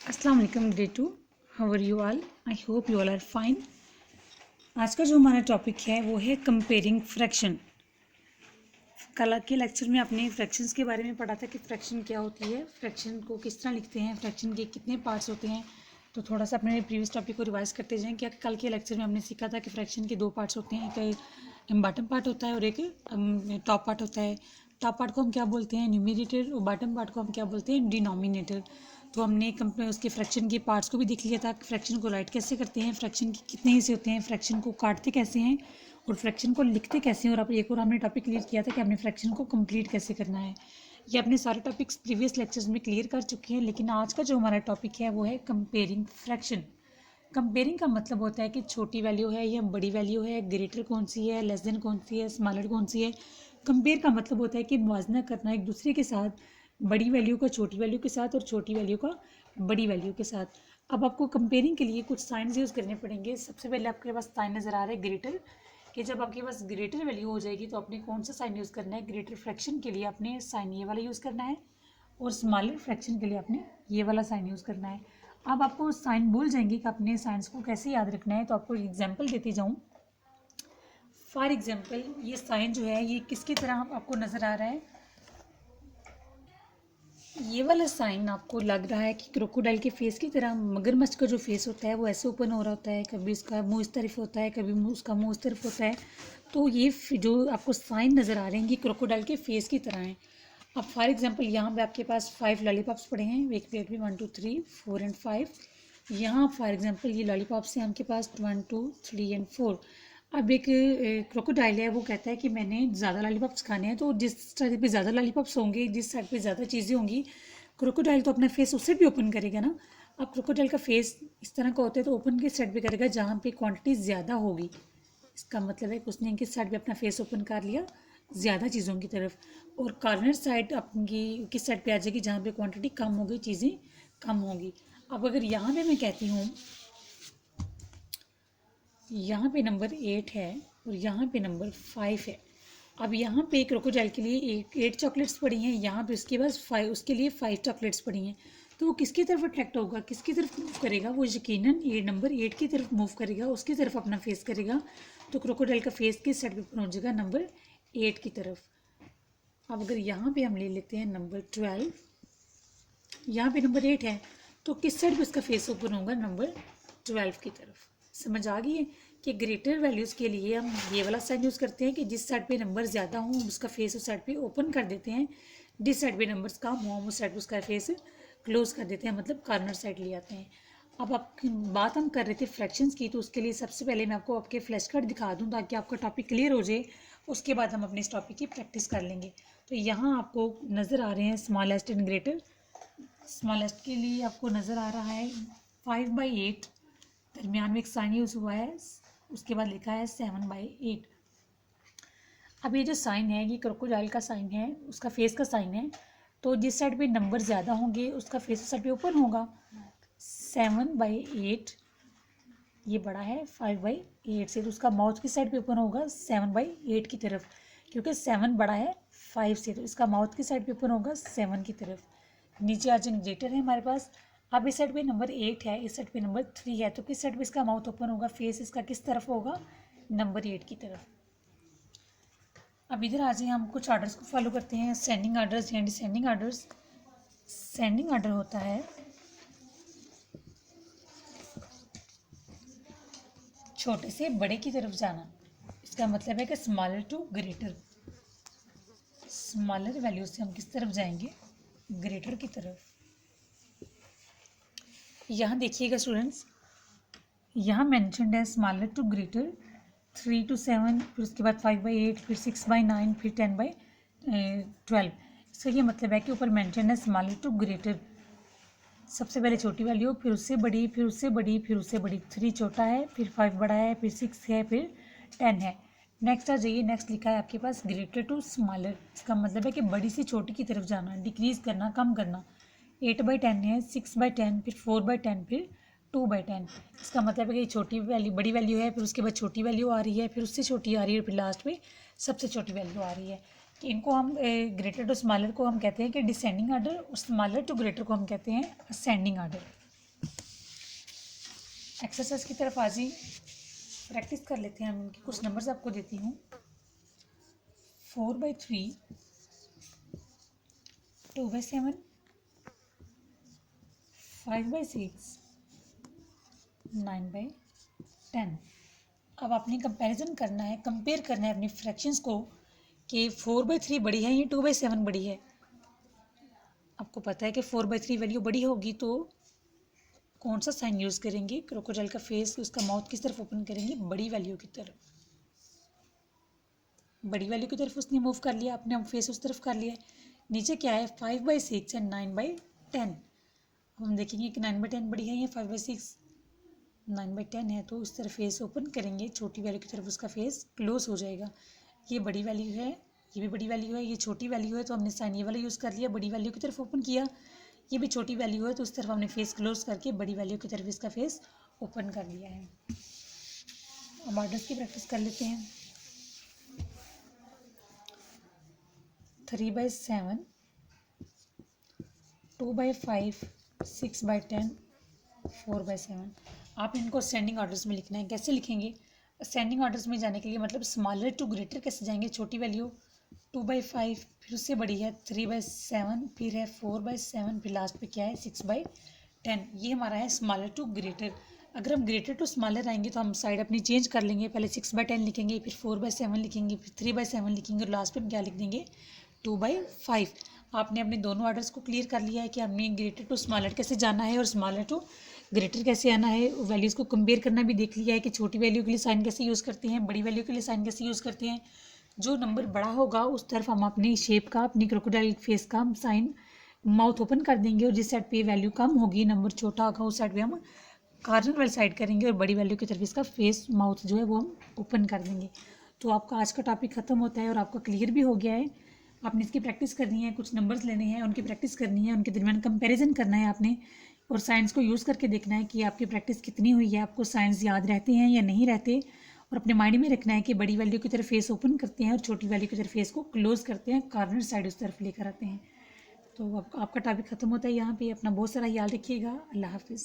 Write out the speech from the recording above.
अस्सलाम वालेकुम grade 2। How are you all? I hope you all are fine. आज का जो हमारा टॉपिक है वो है कंपेयरिंग फ्रैक्शन। कल के लेक्चर में आपने फ्रैक्शंस के बारे में पढ़ा था कि फ्रैक्शन क्या होती है, फ्रैक्शन को किस तरह लिखते हैं, फ्रैक्शन के कितने पार्ट्स होते हैं। तो थोड़ा सा अपने प्रीवियस टॉपिक को रिवाइज करते जाएं। क्या कल के लेक्चर में हमने सीखा था कि फ्रैक्शन के दो पार्ट्स होते हैं, एक बॉटम पार्ट होता है और एक टॉप पार्ट होता है। टॉप पार्ट को हम क्या बोलते हैं? न्यूमरेटर, और बॉटम पार्ट को हम क्या बोलते हैं? डिनोमिनेटर। तो हमने उसके फ्रैक्शन के पार्ट्स को भी देख लिया था कि फ्रैक्शन को राइट कैसे करते हैं, फ्रैक्शन के कितने हिस्से होते हैं, फ्रैक्शन को काटते कैसे हैं और फ्रैक्शन को लिखते कैसे हैं। और अब एक और हमने टॉपिक क्लियर किया था कि हमने फ्रैक्शन को कंप्लीट कैसे करना है। ये अपने सारे टॉपिक्स प्रीवियस लेक्चर्स में क्लियर कर चुके हैं, लेकिन आज का जो हमारा टॉपिक है वो है कंपेयरिंग फ्रैक्शन। कंपेयरिंग का मतलब होता है कि छोटी वैल्यू है या बड़ी वैल्यू है, ग्रेटर कौन सी है, लेस देन कौन सी है, स्मॉलर कौन सी है। कंपेयर का मतलब होता है कि मुआवजा करना एक दूसरे के साथ, बड़ी वैल्यू का छोटी वैल्यू के साथ और छोटी वैल्यू का बड़ी वैल्यू के साथ। अब आपको कंपेयरिंग के लिए कुछ साइंस यूज़ करने पड़ेंगे। सबसे पहले आपके पास साइन नज़र आ रहा है ग्रेटर, कि जब आपके पास ग्रेटर वैल्यू हो जाएगी तो आपने कौन सा साइन यूज़ करना है? ग्रेटर फ्रैक्शन के लिए आपने साइन ये वाला यूज़ करना है और स्मॉलर फ्रैक्शन के लिए आपने ये वाला साइन यूज़ करना है। अब आपको साइन भूल जाएंगे कि अपने साइंस को कैसे याद रखना है, तो आपको एग्जांपल देती जाऊँ। फॉर एग्जांपल ये साइन जो है ये किसकी तरह आपको नज़र आ रहा है? ये वाला साइन आपको लग रहा है कि क्रोकोडाइल के फेस की तरह। मगरमच्छ का जो फेस होता है वो ऐसे ओपन हो रहा होता है, कभी उसका मुंह इस तरफ होता है, कभी उसका मुंह इस तरफ होता है। तो ये जो आपको साइन नज़र आ रहे हैं ये क्रोकोडाइल के फेस की तरह हैं। अब फॉर एग्जांपल यहाँ पे आपके पास 5 लॉलीपॉप्स पड़े हैं एक प्लेट में, 1 2 3 4 एंड 5। यहाँ फॉर एग्जांपल ये लॉलीपॉप्स हैं आपके पास 1 2 3 एंड 4। अब एक क्रोकोडाइल है, वो कहता है कि मैंने ज़्यादा लॉलीपॉप्स खाने हैं। तो जिस साइड पे ज़्यादा लॉलीपॉप्स होंगे, जिस साइड पे ज़्यादा चीज़ें होंगी, क्रोकोडाइल तो अपना फेस उससे भी ओपन करेगा ना। अब क्रोकोडाइल का फेस इस तरह का होता है तो ओपन किस साइड पे करेगा? जहाँ पे क्वांटिटी ज़्यादा होगी। इसका मतलब है कि उसने किस साइड पे अपना फेस ओपन कर लिया? ज़्यादा चीज़ों की तरफ। और कॉर्नर साइड आपकी किस साइड पे आ जाएगी? जहाँ पे क्वांटिटी कम होगी, चीज़ें कम होगी। अब अगर यहाँ पे मैं कहती हूँ, यहाँ पे नंबर 8 है और यहाँ पे नंबर 5 है। अब यहाँ पे क्रोकोडाइल के लिए 8 चॉकलेट्स पड़ी हैं, यहाँ पे उसके पास 5, उसके लिए 5 चॉकलेट्स पड़ी हैं। तो वो किसकी तरफ अट्रैक्ट होगा, किसकी तरफ मूव करेगा? वो यकीनन ये नंबर 8 की तरफ मूव करेगा, उसकी तरफ अपना फेस करेगा। तो क्रोकोडाइल का फेस किस साइड पे पहुँच जाएगा? नंबर 8 की तरफ। अब अगर यहाँ पे हम ले लेते हैं नंबर 12, यहाँ पे नंबर 8 है तो किस साइड पे उसका फेस ओपन होगा? नंबर 12 की तरफ। समझ आ गई है कि ग्रेटर वैल्यूज़ के लिए हम ये वाला साइन यूज़ करते हैं कि जिस साइड पे नंबर ज़्यादा हो उसका फेस उस साइड पे ओपन कर देते हैं, जिस साइड पे नंबर्स कम हो उस साइड पे उसका फेस क्लोज कर देते हैं, मतलब कॉर्नर साइड ले आते हैं। अब आप बात हम कर रहे थे फ्रैक्शंस की, तो उसके लिए सबसे पहले मैं आपको आपके फ्लैश कार्ड दिखा दूँ ताकि आपका टॉपिक क्लियर हो जाए। उसके बाद हम अपने इस टॉपिक की प्रैक्टिस कर लेंगे। तो यहाँ आपको नज़र आ रहे हैं स्मॉलेस्ट एंड ग्रेटर। स्मॉलेस्ट के लिए आपको नज़र आ रहा है 5/8, दरमियान में एक साइन यूज़ हुआ है, उसके बाद लिखा है 7/8। अब ये जो साइन है ये क्रोकोडाइल का साइन है, उसका फेस का साइन है। तो जिस साइड पे नंबर ज़्यादा होंगे उसका फेस उस साइड पे ओपन होगा। 7/8 ये बड़ा है 5/8 से, तो उसका माउथ किस साइड पे ओपन होगा? 7/8 की तरफ, क्योंकि 7 बड़ा है 5 से, तो इसका माउथ किस साइड पे ओपन होगा? 7 की तरफ। नीचे अर्जेंट ग्रेटर है हमारे पास। अब इस साइड पे नंबर 8 है, इस साइड पे नंबर 3 है, तो किस साइड पे इसका माउथ ओपन होगा? फेस इसका किस तरफ होगा? नंबर 8 की तरफ। अब इधर आ जाए, हम कुछ ऑर्डर्स को फॉलो करते हैं, सेंडिंग ऑर्डर्स या डिसेंडिंग ऑर्डर्स। सेंडिंग ऑर्डर होता है छोटे से बड़े की तरफ जाना। इसका मतलब है कि smaller to greater. Smaller value से हम किस तरफ जाएंगे? ग्रेटर की तरफ। यहाँ देखिएगा स्टूडेंट्स, यहाँ मैंशनड है स्मॉलर टू ग्रेटर 3 to 7, फिर उसके बाद 5/8, फिर 6/9, फिर 10/12। इसका ये मतलब है कि ऊपर मैंशन है स्मॉलर टू ग्रेटर, सबसे पहले छोटी वैल्यू, फिर उससे बड़ी, फिर उससे बड़ी, फिर उससे बड़ी। 3 छोटा है, फिर 5 बड़ा है, फिर 6 है, फिर 10 है। नेक्स्ट आ जाइए, नेक्स्ट लिखा है आपके पास ग्रेटर टू स्मॉलर। इसका मतलब है कि बड़ी से छोटी की तरफ जाना, डिक्रीज करना, कम करना। 8/10 है, 6/10, फिर 4/10, फिर 2/10। इसका मतलब है कि छोटी वैल्यू बड़ी वैल्यू है, फिर उसके बाद छोटी वैल्यू आ रही है, फिर उससे छोटी आ रही है, फिर लास्ट में सबसे छोटी वैल्यू आ रही है। कि इनको हम ग्रेटर टू स्मॉलर को हम कहते हैं कि डिसेंडिंग ऑर्डर, और स्मॉलर टू ग्रेटर को हम कहते हैं असेंडिंग ऑर्डर। एक्सरसाइज की तरफ आज ही प्रैक्टिस कर लेते हैं हम। उनके कुछ नंबर्स आपको देती हूँ। 4/3, 2/7, 5/6, 9/10। अब आपने कंपैरिजन करना है, कंपेयर करना है अपनी फ्रैक्शंस को कि 4/3 बड़ी है या 2/7 बड़ी है। आपको पता है कि 4/3 वैल्यू बड़ी होगी तो कौन सा साइन यूज़ करेंगे? क्रोकोडाइल का फेस, उसका माउथ किस तरफ ओपन करेंगे? बड़ी वैल्यू की तरफ। बड़ी वैल्यू की तरफ उसने मूव कर लिया, अपने फेस उस तरफ कर लिया। नीचे क्या है? 5/6 एंड 9/10। अब हम देखेंगे कि 9/10 बड़ी है या 5/6। 9/10 है तो उस तरफ फेस ओपन करेंगे, छोटी वैल्यू की तरफ उसका फेस क्लोज हो जाएगा। ये बड़ी वैल्यू है, ये भी बड़ी वैल्यू है, ये छोटी वैल्यू है तो हमने साइन ये वाला यूज़ कर लिया, बड़ी वैल्यू की तरफ ओपन किया। ये भी छोटी वैल्यू है तो उस तरफ हमने फेस क्लोज करके बड़ी वैल्यू की तरफ इसका फेस ओपन कर लिया है। अब ऑर्डर्स की प्रैक्टिस कर लेते हैं। 3/7, 2/5, 6/10, 4/7। आप इनको असेंडिंग ऑर्डर्स में लिखना है। कैसे लिखेंगे? असेंडिंग ऑर्डर्स में जाने के लिए मतलब स्मॉलर टू ग्रेटर कैसे जाएंगे? छोटी वैल्यू 2/5, फिर उससे बड़ी है 3/7, फिर है 4/7, फिर लास्ट पे क्या है 6/10। ये हमारा है स्मॉलर टू ग्रेटर। अगर हम ग्रेटर टू स्मॉलर आएंगे तो हम साइड अपनी चेंज कर लेंगे। पहले 6/10 लिखेंगे, फिर 4/7 लिखेंगे, फिर 3/7 लिखेंगे और लास्ट पे हम क्या लिख देंगे? 2/5। आपने अपने दोनों ऑर्डर्स को क्लियर कर लिया है कि हमने ग्रेटर टू स्मॉलर कैसे जाना है और स्मॉलर टू ग्रेटर कैसे आना है। वैल्यूज़ को कंपेयर करना भी देख लिया है कि छोटी वैल्यू के लिए साइन कैसे यूज़ करते हैं, बड़ी वैल्यू के लिए साइन कैसे यूज़ करते हैं। जो नंबर बड़ा होगा उस तरफ हम अपनी शेप का, अपनी क्रोकोडाइल फेस का साइन माउथ ओपन कर देंगे और जिस साइड पे वैल्यू कम होगी, नंबर छोटा होगा, उस साइड पे हम कॉर्नर वाली साइड करेंगे और बड़ी वैल्यू की तरफ इसका फेस माउथ जो है वो हम ओपन कर देंगे। तो आपका आज का टॉपिक ख़त्म होता है और आपका क्लियर भी हो गया है। आपने इसकी प्रैक्टिस करनी है, कुछ नंबर्स लेने हैं, उनकी प्रैक्टिस करनी है, उनके दरमियान कंपैरिजन करना है आपने और साइंस को यूज़ करके देखना है कि आपकी प्रैक्टिस कितनी हुई है, आपको साइंस याद रहते हैं या नहीं रहते। और अपने माइंड में रखना है कि बड़ी वैल्यू की तरफ फेस ओपन करते हैं और छोटी वैल्यू की तरफ फेस को क्लोज करते हैं, कॉर्नर साइड उस तरफ लेकर आते हैं। तो आपका टॉपिक ख़त्म होता है यहाँ पे। अपना बहुत सारा ख्याल रखिएगा। अल्लाह हाफिज़।